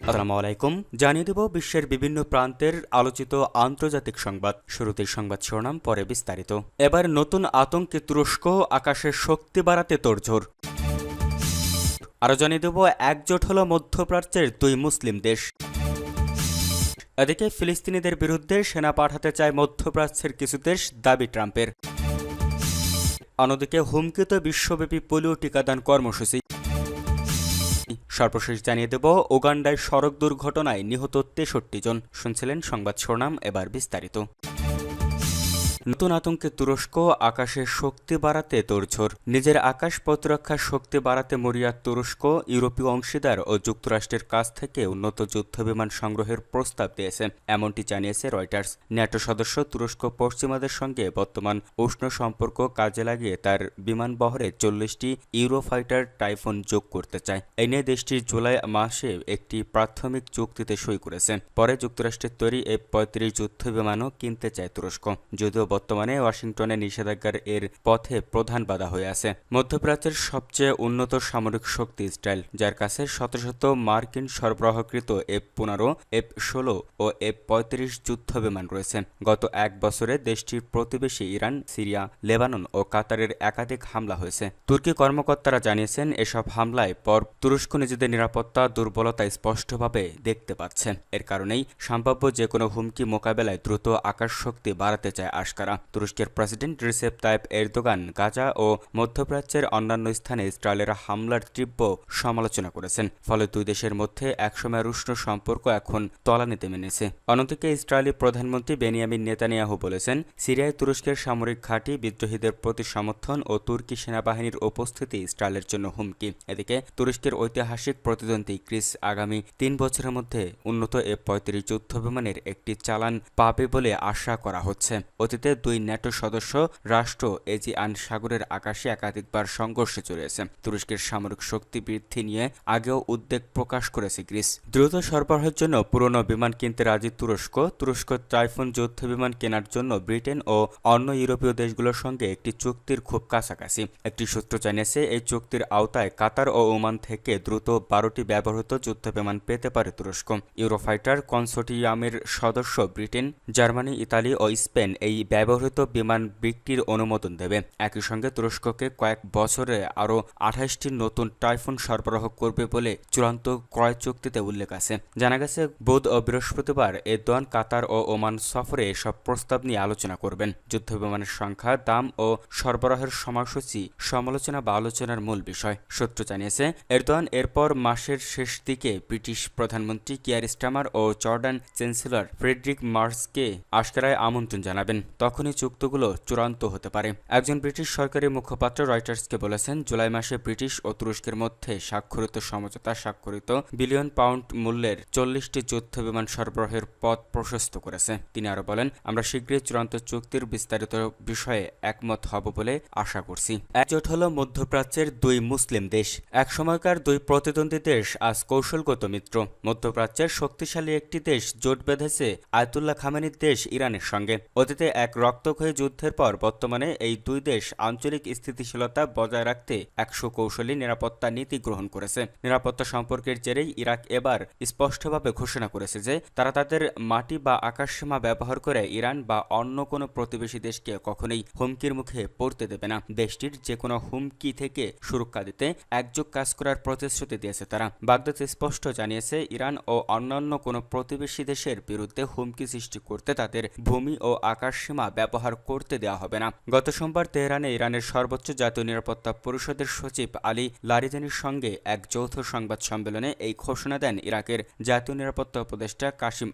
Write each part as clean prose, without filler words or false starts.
আসসালামু আলাইকুম। জানিয়ে দেব বিশ্বের বিভিন্ন প্রান্তের আলোচিত আন্তর্জাতিক সংবাদ। শুরুতেই সংবাদ শিরোনাম, পরে বিস্তারিত। এবার নতুন আতঙ্কে তুরস্ক, আকাশের শক্তি বাড়াতে তোড়জোড়। আরও জানিয়ে দেব একজোট হলো মধ্যপ্রাচ্যের দুই মুসলিম দেশ। এদিকে ফিলিস্তিনিদের বিরুদ্ধে সেনা পাঠাতে চায় মধ্যপ্রাচ্যের কিছু দেশ, দাবি ট্রাম্পের। অন্যদিকে হুমকিত বিশ্বব্যাপী পোলিও টিকাদান কর্মসূচি। সর্বশেষ জানিয়ে দেব উগান্ডায় সড়ক দুর্ঘটনায় নিহত 63 জন। শুনছিলেন সংবাদ শিরোনাম, এবার বিস্তারিত। নতুন আতঙ্কে তুরস্ক, আকাশের শক্তি বাড়াতে তোড়জোড়। নিজের আকাশ প্রতিরক্ষার শক্তি বাড়াতে মরিয়া তুরস্ক ইউরোপীয় অংশীদার ও যুক্তরাষ্ট্রের কাছ থেকে উন্নত যুদ্ধবিমান সংগ্রহের প্রস্তাব দিয়েছে, এমনটি জানিয়েছে রয়টার্স। ন্যাটো সদস্য তুরস্ক পশ্চিমাদের সঙ্গে বর্তমান উষ্ণ সম্পর্ক কাজে লাগিয়ে তার বিমান বহরে 40টি ইউরোফাইটার টাইফুন যোগ করতে চায়। এই নিয়ে দেশটি জুলাই মাসে একটি প্রাথমিক চুক্তিতে সই করেছে। পরে যুক্তরাষ্ট্রের তৈরি F-35 যুদ্ধবিমানও কিনতে চায় তুরস্ক, যদিও বর্তমানে ওয়াশিংটনে নিষেধাজ্ঞার এর পথে প্রধান বাধা হয়ে আছে। মধ্যপ্রাচ্যের সবচেয়ে উন্নত সামরিক শক্তি ইসরায়েল, যার কাছে শত শত মার্কিন সরবরাহকৃত F-15, F-16 ও F-35 যুদ্ধবিমান রয়েছে। গত এক বছরে দেশটির প্রতিবেশী ইরান, সিরিয়া, লেবানন ও কাতারের একাধিক হামলা হয়েছে। তুর্কি কর্মকর্তারা জানিয়েছেন, এসব হামলায় পর তুরস্ক নিজেদের নিরাপত্তা দুর্বলতা স্পষ্টভাবে দেখতে পাচ্ছে। এর কারণেই সম্ভাব্য যে কোনো হুমকি মোকাবেলায় দ্রুত আকাশ শক্তি বাড়াতে চায় আশকারা। তুরস্কের president Recep Tayyip Erdogan Gaza ও মধ্যপ্রাচ্যের অন্যান্য স্থানে ইসরায়েলের হামলার তীব্র সমালোচনা করেছেন। ফলে দুই দেশের মধ্যে একসময় উষ্ণ সম্পর্ক এখন তলানিতে নেমেছে। অন্যদিকে ইসরায়েলি প্রধানমন্ত্রী বেনিয়ামিন নেতানিয়াহু বলেছেন, সিরিয়ায় তুরস্কের সামরিক ঘাঁটি, বিদ্রোহীদের প্রতি সমর্থন ও তুর্কি সেনাবাহিনীর উপস্থিতি ইসরায়েলের জন্য হুমকি। এদিকে তুরস্কের ঐতিহাসিক প্রতিদ্বন্দ্বী গ্রিস আগামী 3 বছরের মধ্যে উন্নত F-35 যুদ্ধবিমানের একটি চালান পাবে বলে আশা করা হচ্ছে। অতীতে দুই ন্যাটো সদস্য রাষ্ট্র এজিয়ান সাগরের আকাশে একাধিকবার সংঘর্ষে জড়িয়েছে। তুরস্কের সামরিক শক্তি বৃদ্ধি নিয়ে আগেও উদ্বেগ প্রকাশ করেছে গ্রিস। দ্রুত সরবরাহের জন্য পুরনো বিমান কিনতে রাজি তুরস্ক। তুরস্ক টাইফুন যুদ্ধবিমান কেনার জন্য ব্রিটেন ও অন্য ইউরোপীয় দেশগুলোর সঙ্গে একটি চুক্তির খুব কাছাকাছি। একটি সূত্র জানিয়েছে, এই চুক্তির আওতায় কাতার ও ওমান থেকে দ্রুত 12টি ব্যবহৃত যুদ্ধবিমান পেতে পারে তুরস্ক। ইউরোফাইটার কনসোর্টিয়ামের সদস্য ব্রিটেন, জার্মানি, ইতালি ও স্পেন এই ব্যবহৃত বিমান বিক্রির অনুমোদন দেবে। একই সঙ্গে তুরস্ককে কয়েক বছরে আরও 28টি নতুন টাইফুন সরবরাহ করবে বলে চূড়ান্ত ক্রয় চুক্তিতে উল্লেখ আছে। জানা গেছে, বুধ ও বৃহস্পতিবার এরদোয়ান কাতার ও ওমান সফরে এসব প্রস্তাব নিয়ে আলোচনা করবেন। যুদ্ধবিমানের সংখ্যা, দাম ও সরবরাহের সময়সূচি সমালোচনা বা আলোচনার মূল বিষয়। সূত্র জানিয়েছে, এরদোয়ান এরপর মাসের শেষ দিকে ব্রিটিশ প্রধানমন্ত্রী কিয়ার স্টারমার ও জর্ডান চ্যান্সেলর ফ্রেডরিক মার্জকে আশকারায় আমন্ত্রণ জানাবেন। তখনই চুক্তিগুলো চূড়ান্ত হতে পারে। একজন ব্রিটিশ সরকারি মুখপাত্র রয়টার্সকে বলেছেন, জুলাই মাসে ব্রিটিশ ও তুরস্কের মধ্যে স্বাক্ষরিত সমঝোতা স্বাক্ষরিত বিলিয়ন পাউন্ড মূল্যের 40টি যুদ্ধবিমান সরবরাহের পথ প্রশস্ত করেছে। তিনি আরও বলেন, আমরা শীঘ্রই চূড়ান্ত চুক্তির বিস্তারিত বিষয়ে একমত হব বলে আশা করছি। একজোট হল মধ্যপ্রাচ্যের দুই মুসলিম দেশ। এক সময়কার দুই প্রতিদ্বন্দ্বী দেশ আজ কৌশলগত মিত্র। মধ্যপ্রাচ্যের শক্তিশালী একটি দেশ জোট বেঁধেছে আয়াতুল্লাহ খামেনির দেশ ইরানের সঙ্গে। অতীতে এক রক্তক্ষয়ী যুদ্ধের পর বর্তমানে এই দুই দেশ আঞ্চলিক স্থিতিশীলতা বজায় রাখতে এক সুকৌশলী নিরাপত্তা নীতি গ্রহণ করেছে। নিরাপত্তা সম্পর্কের জেরেই ইরাক এবার স্পষ্টভাবে ঘোষণা করেছে যে তারা তাদের মাটি বা আকাশসীমা ব্যবহার করে ইরান বা অন্য কোনো প্রতিবেশী দেশকে কখনোই হুমকির মুখে পড়তে দেবে না। দেশটির যে কোনো হুমকি থেকে সুরক্ষা দিতে একযোগ কাজ করার প্রতিশ্রুতি দিয়েছে তারা। বাগদাদ স্পষ্ট জানিয়েছে, ইরান ও অন্যান্য কোনো প্রতিবেশী দেশের বিরুদ্ধে হুমকি সৃষ্টি করতে তাদের ভূমি ও আকাশসীমা ব্যবহার করতে দেওয়া হবে না। গত সোমবার তেহরানে ইরানের সর্বোচ্চ জাতীয় নিরাপত্তা পরিষদের সচিব আলী লারিজানির সঙ্গে এক যৌথ সংবাদ সম্মেলনে এই ঘোষণা দেন ইরাকের জাতীয় নিরাপত্তা উপদেষ্টা কাশিম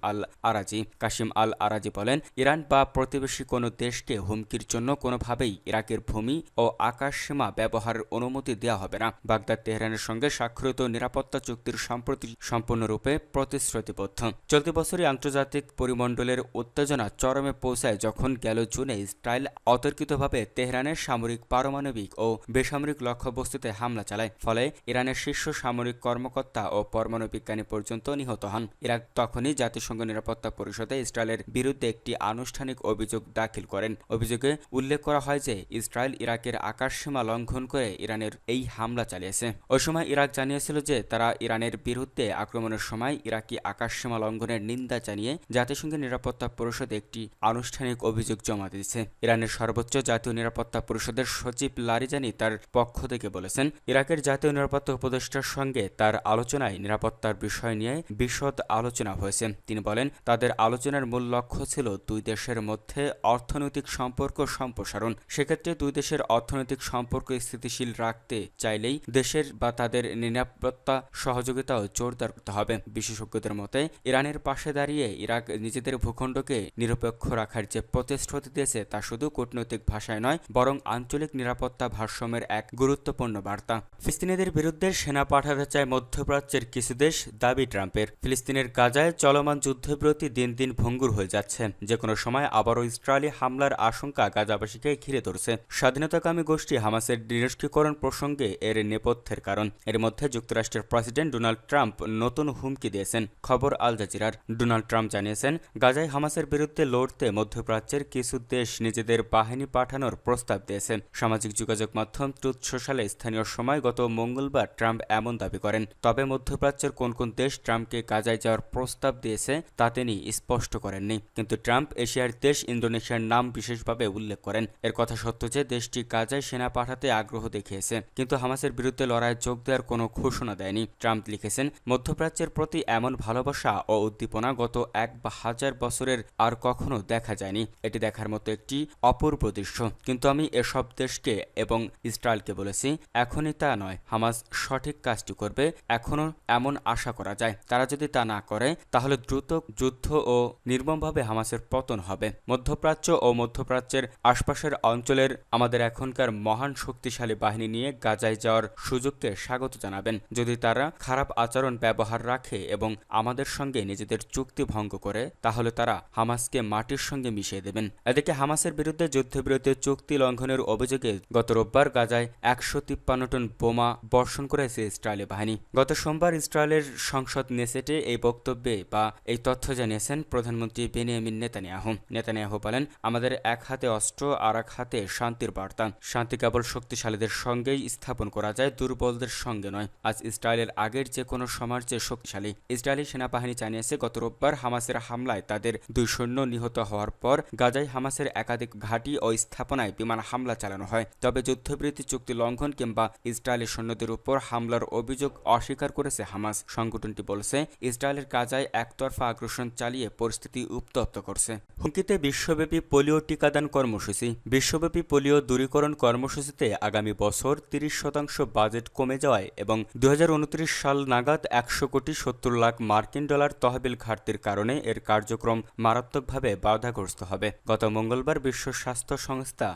আল আরাজি বলেন, ইরান বা প্রতিবেশী কোনো দেশকে হুমকির জন্য কোনোভাবেই ইরাকের ভূমি ও আকাশসীমা ব্যবহারের অনুমতি দেওয়া হবে না। বাগদাদ তেহরানের সঙ্গে স্বাক্ষরিত নিরাপত্তা চুক্তির সম্প্রতি সম্পূর্ণরূপে প্রতিশ্রুতিবদ্ধ। চলতি বছরই আন্তর্জাতিক পরিমণ্ডলের উত্তেজনা চরমে পৌঁছায় যখন গেল জুনে ইসরায়েল অতর্কিতভাবে তেহরানের সামরিক, পারমাণবিক ও বেসামরিক লক্ষ্যবস্তুতে হামলা চালায়। ফলে ইরানের শীর্ষ সামরিক কর্মকর্তা ও পরমাণু বিজ্ঞানী পর্যন্ত নিহত হন। ইরাক তখনই জাতিসংঘ নিরাপত্তা পরিষদে ইসরায়েলের বিরুদ্ধে একটি আনুষ্ঠানিক অভিযোগ দাখিল করেন। অভিযোগে উল্লেখ করা হয় যে ইসরায়েল ইরাকের আকাশসীমা লঙ্ঘন করে ইরানের এই হামলা চালিয়েছে। ওই সময় ইরাক জানিয়েছিল যে তারা ইরানের বিরুদ্ধে আক্রমণের সময় ইরাকি আকাশসীমা লঙ্ঘনের নিন্দা জানিয়ে জাতিসংঘের নিরাপত্তা পরিষদে একটি আনুষ্ঠানিক অভিযোগ জমা দিয়েছে। ইরানের সর্বোচ্চ জাতীয় নিরাপত্তা পরিষদের সচিব লারিজানি তার পক্ষ থেকে বলেছেন, ইরাকের জাতীয় নিরাপত্তা উপদেষ্টার সঙ্গে তার আলোচনায় নিরাপত্তার বিষয় নিয়ে বিশদ আলোচনা হয়েছে। তিনি বলেন, তাদের আলোচনার মূল লক্ষ্য ছিল দুই দেশের মধ্যে অর্থনৈতিক সম্পর্ক সম্প্রসারণ। সেক্ষেত্রে দুই দেশের অর্থনৈতিক সম্পর্ক স্থিতিশীল রাখতে চাইলেই দেশের বা তাদের নিরাপত্তা সহযোগিতাও জোরদার করতে হবে। বিশেষজ্ঞদের মতে, ইরানের পাশে দাঁড়িয়ে ইরাক নিজেদের ভূখণ্ডকে নিরপেক্ষ রাখার যে প্রতিশ্রুতি দিয়েছে তা শুধু কূটনৈতিক ভাষায় নয়, বরং আঞ্চলিক নিরাপত্তা ভারসাম্যের এক গুরুত্বপূর্ণ বার্তা। ফিলিস্তিনিদের বিরুদ্ধে সেনা পাঠাতে চায় মধ্যপ্রাচ্যের কিছু দেশ, দাবি ট্রাম্পের। ফিলিস্তিনের গাজায় চলমান যুদ্ধবিরতি দিন দিন ভঙ্গুর হয়ে যাচ্ছে। যে কোনো সময় আবারও ইসরায়েলি হামলার আশঙ্কা গাজাবাসীকে ঘিরে ধরছে। স্বাধীনতাকামী গোষ্ঠী হামাসের নিরস্ত্রীকরণ প্রসঙ্গে এর নেপথ্যের কারণ। এর মধ্যে যুক্তরাষ্ট্রের প্রেসিডেন্ট ডোনাল্ড ট্রাম্প নতুন হুমকি দিয়েছেন। খবর আল জাজিরার। ডোনাল্ড ট্রাম্প জানিয়েছেন, গাজায় হামাসের বিরুদ্ধে লড়তে মধ্যপ্রাচ্যের কিছু দেশ নিজেদের বাহিনী পাঠানোর প্রস্তাব দিয়েছে। সামাজিক যোগাযোগ মাধ্যম ট্রুথ সোশ্যালে স্থানীয় সময় গত মঙ্গলবার ট্রাম্প এমন দাবি করেন। তবে মধ্যপ্রাচ্যের কোন কোন দেশ ট্রাম্পকে গাজায় যাওয়ার প্রস্তাব দিয়েছে তা তিনি স্পষ্ট করেননি। কিন্তু ট্রাম্প এশিয়ার দেশ ইন্দোনেশিয়ার নাম বিশেষভাবে উল্লেখ করেন। এর কথা সত্য যে দেশটি গাজায় সেনা পাঠাতে আগ্রহ দেখিয়েছে, কিন্তু হামাসের বিরুদ্ধে লড়াইয়ে যোগ দেওয়ার কোনো ঘোষণা দেয়নি। ট্রাম্প লিখেছেন, মধ্যপ্রাচ্যের প্রতি এমন ভালোবাসা ও উদ্দীপনা গত 1000 বছরের আর কখনো দেখা যায়নি। এটি দেখার মতো একটি অপূর্ব দৃশ্য। কিন্তু আমি এসব দেশকে এবং ইসরায়েলকে বলেছি, এখনই তা নয়। হামাস সঠিক কাজটি করবে, এখনো এমন আশা করা যায়। তারা যদি তা না করে তাহলে দ্রুত যুদ্ধ ও নির্মমভাবে হামাসের পতন হবে। মধ্যপ্রাচ্য ও মধ্যপ্রাচ্যের আশপাশের অঞ্চলের আমাদের এখনকার মহান শক্তিশালী বাহিনী নিয়ে গাজায় যাওয়ার সুযোগকে স্বাগত জানাবেন। যদি তারা খারাপ আচরণ ব্যবহার রাখে এবং আমাদের সঙ্গে নিজেদের চুক্তি ভঙ্গ করে, তাহলে তারা হামাসকে মাটির সঙ্গে মিশিয়ে দেবেন। এদিকে হামাসের বিরুদ্ধে যুদ্ধবিরতি চুক্তি লঙ্ঘনের অভিযোগে গত রোববার গাজায় 153 টন বোমা বর্ষণ করেছে ইসরায়েলি বাহিনী। গত সোমবার ইসরায়েলের সংসদ নেসেটে এই বক্তব্যে বা এই তথ্য জানিয়েছেন প্রধানমন্ত্রী বেনিয়ামিন নেতানিয়াহু। নেতানিয়াহু বলেন, আমাদের এক হাতে অস্ত্র আর এক হাতে শান্তির বার্তা। শান্তি কেবল শক্তিশালীদের সঙ্গেই স্থাপন করা যায়, দুর্বলদের সঙ্গে নয়। আজ ইসরায়েলের আগের যে কোনো সময়ের চেয়ে শক্তিশালী। ইসরায়েলি সেনাবাহিনী জানিয়েছে, গত রোববার হামাসের হামলায় তাদের 2 সৈন্য নিহত হওয়ার পর গাজায় হামাসের একাধিক ঘাঁটি ও স্থাপনায় বিমান হামলা চালানো হয়। তবে যুদ্ধবিরতি চুক্তি লঙ্ঘন কিংবা ইসরায়েলি সৈন্যদের উপর হামলার অভিযোগ অস্বীকার করেছে হামাস। সংগঠনটি বলছে, ইসরায়েলের গাজায় একতরফা আগ্রাসন চালিয়ে পরিস্থিতি উত্তপ্ত করছে। হুমকিতে বিশ্বব্যাপী পোলিও টিকাদান কর্মসূচি। বিশ্বব্যাপী পোলিও দূরীকরণ কর্মসূচিতে আগামী বছর 30% বাজেট কমে যাওয়ায় এবং 2029 সাল নাগাদ 100 কোটি 70 লাখ মার্কিন ডলার তহবিল ঘাটতির কারণে এর কার্যক্রম মারাত্মকভাবে বাধাগ্রস্ত হবে। গত মঙ্গলবার বিশ্ব স্বাস্থ্য সংস্থা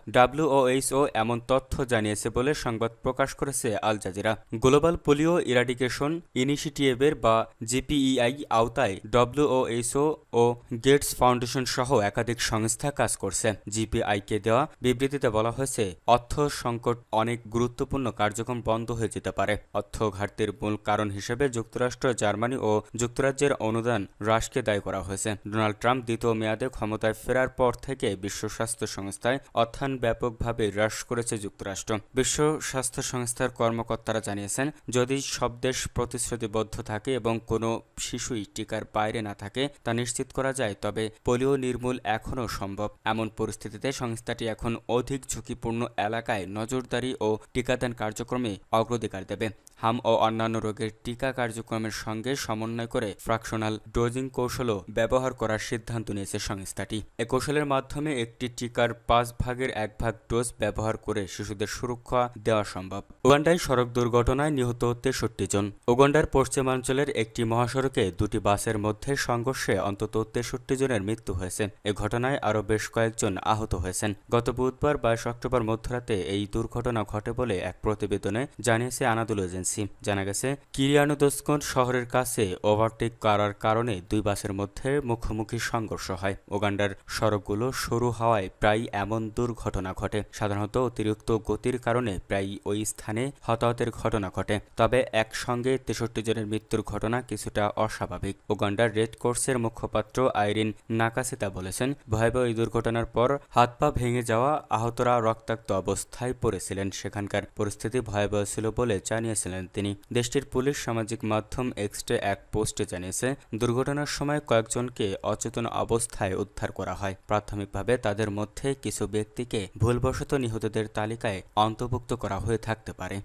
WHO এমন তথ্য জানিয়েছে বলে সংবাদ প্রকাশ করেছে Al Jazeera. Global polio eradication ইনিশিয়েটিভের বা GPEI আওতায় WHO ও গেটস ফাউন্ডেশন সহ একাধিক সংস্থা কাজ করছে। GPEI-কে দেওয়া বিবৃতিতে বলা হয়েছে, অর্থ সংকট অনেক গুরুত্বপূর্ণ কার্যক্রম বন্ধ হয়ে যেতে পারে। অর্থ ঘাটতির মূল কারণ হিসেবে যুক্তরাষ্ট্র, জার্মানি ও যুক্তরাজ্যের অনুদান হ্রাসকে দায়ী করা হয়েছে। ডোনাল্ড ট্রাম্প দ্বিতীয় মেয়াদে ক্ষমতায় ফেরার পর থেকে বিশ্ব স্বাস্থ্য সংস্থায় অর্থায়ন ব্যাপকভাবে হ্রাস করেছে যুক্তরাষ্ট্র। বিশ্ব স্বাস্থ্য সংস্থার কর্মকর্তারা জানিয়েছেন, যদি সব দেশ প্রতিশ্রুতিবদ্ধ থাকে এবং কোনো শিশুই টিকার বাইরে না থাকে তা নিশ্চিত করা যায়, তবে পোলিও নির্মূল এখনও সম্ভব। এমন পরিস্থিতিতে সংস্থাটি এখন অধিক ঝুঁকিপূর্ণ এলাকায় নজরদারি ও টিকাদান কার্যক্রমে অগ্রাধিকার দেবে। হাম ও অন্যান্য রোগের টিকা কার্যক্রমের সঙ্গে সমন্বয় করে ফ্র্যাকশনাল ডোজিং কৌশলও ব্যবহার করার সিদ্ধান্ত নিয়েছে সংস্থাটি। এ কৌশলের মাধ্যমে একটি টিকার 5 ভাগের 1 ভাগ ডোজ ব্যবহার করে শিশুদের সুরক্ষা দেওয়া সম্ভব। উগান্ডায় সড়ক দুর্ঘটনায় নিহত 63 জন। উগান্ডার পশ্চিমাঞ্চলের একটি মহাসড়কে 2টি বাসের মধ্যে সংঘর্ষে অন্তত 63 জনের মৃত্যু হয়েছে। এ ঘটনায় আরও বেশ কয়েকজন আহত হয়েছেন। গত বুধবার 22 অক্টোবর মধ্যরাতে এই দুর্ঘটনা ঘটে বলে এক প্রতিবেদনে জানিয়েছে আনাদোলু এজেন্সি। জানা গেছে, কিরিয়ানোদোসকন শহরের কাছে ওভারটেক করার কারণে 2 বাসের মধ্যে মুখোমুখি সংঘর্ষ হয়। উগান্ডার সড়কগুলো রাস্তাগুলো সরু হওয়ায় প্রায় এমন দুর্ঘটনা ঘটে। সাধারণত অতিরিক্ত গতির কারণে প্রায় ওই স্থানে হতাহতের ঘটনা ঘটে। তবে একসঙ্গে 63 জনের মৃত্যুর ঘটনা কিছুটা অস্বাভাবিক। উগান্ডার রেড ক্রসের মুখপাত্র আইরিন নাকাসিতা বলেছেন, ভয়াবহ এই দুর্ঘটনার পর হাত পা ভেঙে যাওয়া আহতরা রক্তাক্ত অবস্থায় পড়েছিলেন। সেখানকার পরিস্থিতি ভয়াবহ ছিল বলে জানিয়েছিলেন তিনি। দেশটির পুলিশ সামাজিক মাধ্যম এক্সটে এক পোস্টে জানিয়েছে, দুর্ঘটনার সময় কয়েকজনকে অচেতন অবস্থায় উদ্ধার করা হয়। প্রাথমিকভাবে তাদের মধ্যে কিছু ব্যক্তিকে ভুলবশত নিহতদের তালিকায় অন্তর্ভুক্ত করা হয়ে থাকতে পারে।